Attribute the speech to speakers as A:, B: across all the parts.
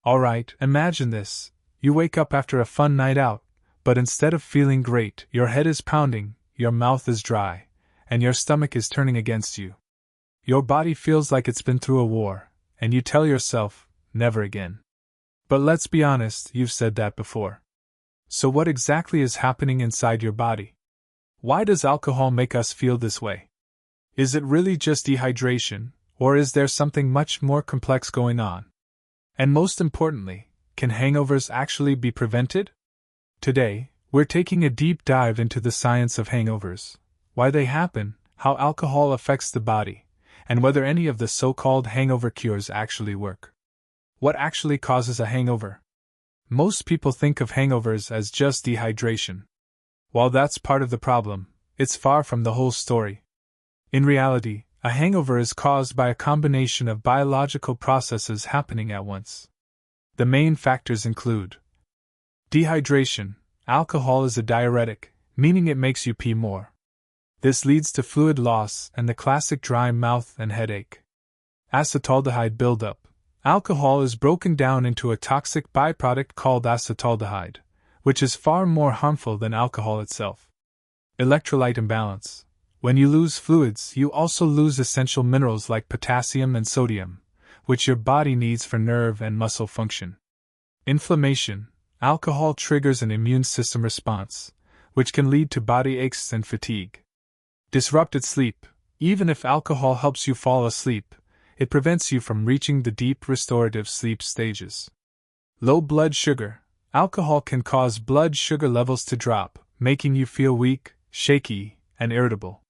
A: Alright, imagine this. You wake up after a fun night out, but instead of feeling great, your head is pounding, your mouth is dry, and your stomach is turning against you. Your body feels like it's been through a war, and you tell yourself, never again. But let's be honest, you've said that before. So what exactly is happening inside your body? Why does alcohol make us feel this way? Is it really just dehydration, or is there something much more complex going on? And most importantly, can hangovers actually be prevented? Today, we're taking a deep dive into the science of hangovers, why they happen, how alcohol affects the body, and whether any of the so-called hangover cures actually work. What actually causes a hangover? Most people think of hangovers as just dehydration. While that's part of the problem, it's far from the whole story. In reality, a hangover is caused by a combination of biological processes happening at once. The main factors include dehydration. Alcohol is a diuretic, meaning it makes you pee more. This leads to fluid loss and the classic dry mouth and headache. Acetaldehyde buildup. Alcohol is broken down into a toxic byproduct called acetaldehyde, which is far more harmful than alcohol itself. Electrolyte imbalance. When you lose fluids, you also lose essential minerals like potassium and sodium, which your body needs for nerve and muscle function. Inflammation. Alcohol triggers an immune system response, which can lead to body aches and fatigue. Disrupted sleep. Even if alcohol helps you fall asleep, it prevents you from reaching the deep restorative sleep stages. Low blood sugar. Alcohol can cause blood sugar levels to drop, making you feel weak, shaky, and irritable.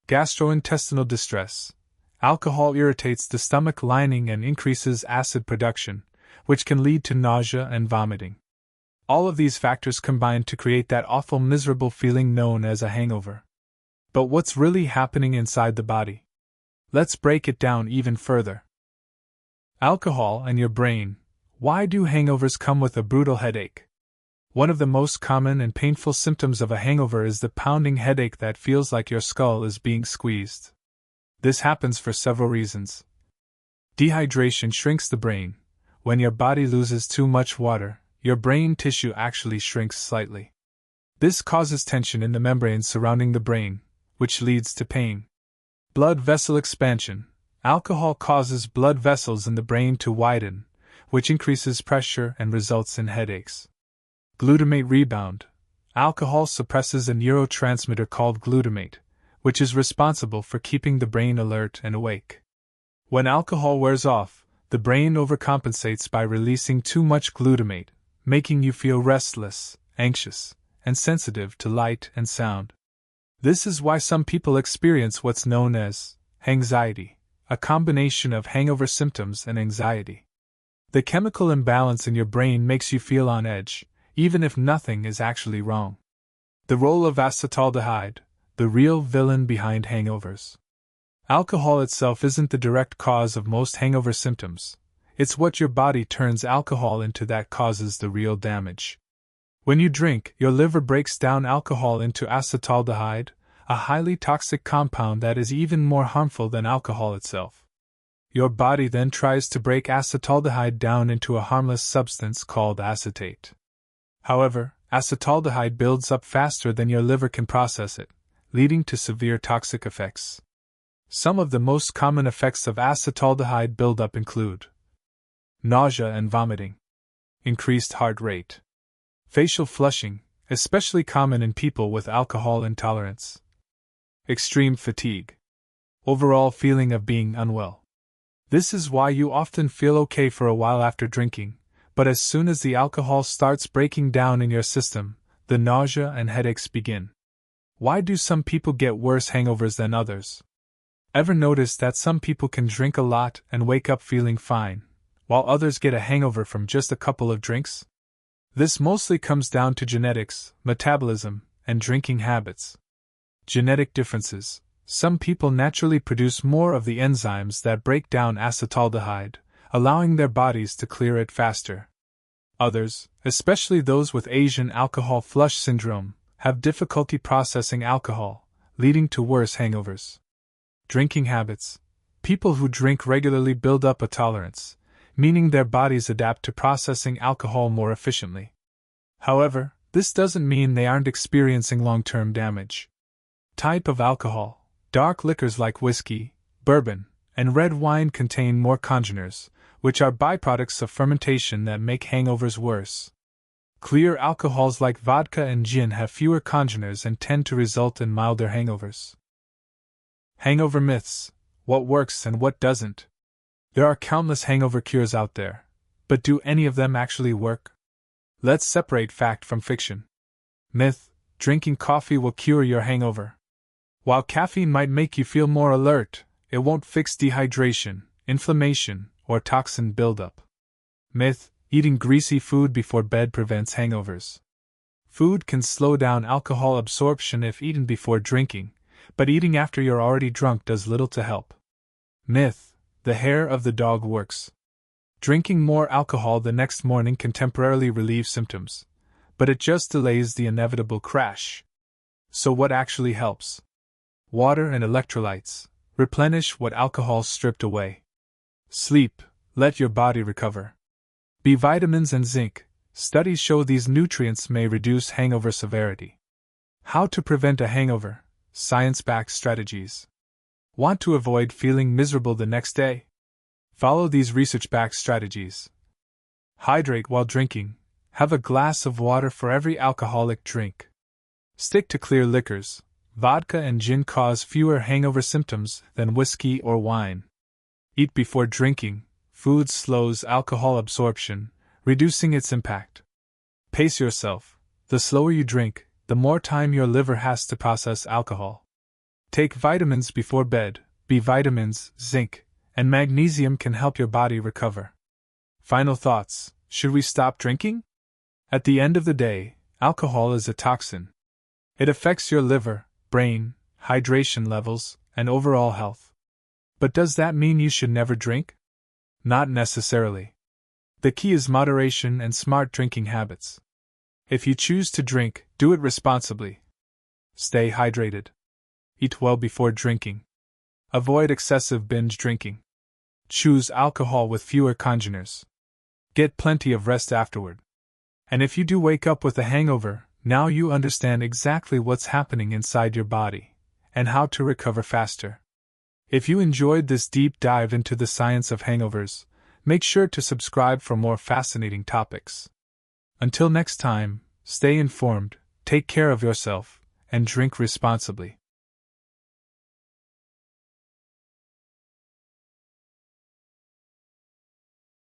A: Gastrointestinal distress. Alcohol irritates the stomach lining and increases acid production, which can lead to nausea and vomiting. All of these factors combine to create that awful, miserable feeling known as a hangover. But what's really happening inside the body? Let's break it down even further. Alcohol and your brain. Why do hangovers come with a brutal headache? One of the most common and painful symptoms of a hangover is the pounding headache that feels like your skull is being squeezed. This happens for several reasons. Dehydration shrinks the brain. When your body loses too much water, your brain tissue actually shrinks slightly. This causes tension in the membranes surrounding the brain, which leads to pain. Blood vessel expansion. Alcohol causes blood vessels in the brain to widen, which increases pressure and results in headaches. Glutamate rebound. Alcohol suppresses a neurotransmitter called glutamate, which is responsible for keeping the brain alert and awake. When alcohol wears off, the brain overcompensates by releasing too much glutamate, making you feel restless, anxious, and sensitive to light and sound. This is why some people experience what's known as Hangxiety, a combination of hangover symptoms and anxiety. The chemical imbalance in your brain makes you feel on edge, even if nothing is actually wrong. The role of acetaldehyde, the real villain behind hangovers. Alcohol itself isn't the direct cause of most hangover symptoms. It's what your body turns alcohol into that causes the real damage. When you drink, your liver breaks down alcohol into acetaldehyde, a highly toxic compound that is even more harmful than alcohol itself. Your body then tries to break acetaldehyde down into a harmless substance called acetate. However, acetaldehyde builds up faster than your liver can process it, leading to severe toxic effects. Some of the most common effects of acetaldehyde buildup include nausea and vomiting, increased heart rate, facial flushing, especially common in people with alcohol intolerance, extreme fatigue, overall feeling of being unwell. This is why you often feel okay for a while after drinking, but as soon as the alcohol starts breaking down in your system, the nausea and headaches begin. Why do some people get worse hangovers than others? Ever notice that some people can drink a lot and wake up feeling fine, while others get a hangover from just a couple of drinks? This mostly comes down to genetics, metabolism, and drinking habits. Genetic differences. Some people naturally produce more of the enzymes that break down acetaldehyde, allowing their bodies to clear it faster. Others, especially those with Asian alcohol flush syndrome, have difficulty processing alcohol, leading to worse hangovers. Drinking habits. People who drink regularly build up a tolerance, meaning their bodies adapt to processing alcohol more efficiently. However, this doesn't mean they aren't experiencing long-term damage. Type of alcohol: dark liquors like whiskey, bourbon, and red wine contain more congeners, which are byproducts of fermentation that make hangovers worse. Clear alcohols like vodka and gin have fewer congeners and tend to result in milder hangovers. Hangover myths: what works and what doesn't. There are countless hangover cures out there, but do any of them actually work? Let's separate fact from fiction. Myth: drinking coffee will cure your hangover. While caffeine might make you feel more alert, it won't fix dehydration, inflammation, or toxin buildup. Myth: eating greasy food before bed prevents hangovers. Food can slow down alcohol absorption if eaten before drinking, but eating after you're already drunk does little to help. Myth: the hair of the dog works. Drinking more alcohol the next morning can temporarily relieve symptoms, but it just delays the inevitable crash. So what actually helps? Water and electrolytes. Replenish what alcohol stripped away. Sleep. Let your body recover. B vitamins and zinc. Studies show these nutrients may reduce hangover severity. How to prevent a hangover. Science-backed strategies. Want to avoid feeling miserable the next day? Follow these research-backed strategies. Hydrate while drinking. Have a glass of water for every alcoholic drink. Stick to clear liquors. Vodka and gin cause fewer hangover symptoms than whiskey or wine. Eat before drinking. Food slows alcohol absorption, reducing its impact. Pace yourself. The slower you drink, the more time your liver has to process alcohol. Take vitamins before bed. B vitamins, zinc, and magnesium can help your body recover. Final thoughts: should we stop drinking? At the end of the day, alcohol is a toxin. It affects your liver, brain, hydration levels, and overall health. But does that mean you should never drink? Not necessarily. The key is moderation and smart drinking habits. If you choose to drink, do it responsibly. Stay hydrated. Eat well before drinking. Avoid excessive binge drinking. Choose alcohol with fewer congeners. Get plenty of rest afterward. And if you do wake up with a hangover, now you understand exactly what's happening inside your body, and how to recover faster. If you enjoyed this deep dive into the science of hangovers, make sure to subscribe for more fascinating topics. Until next time, stay informed, take care of yourself, and drink responsibly.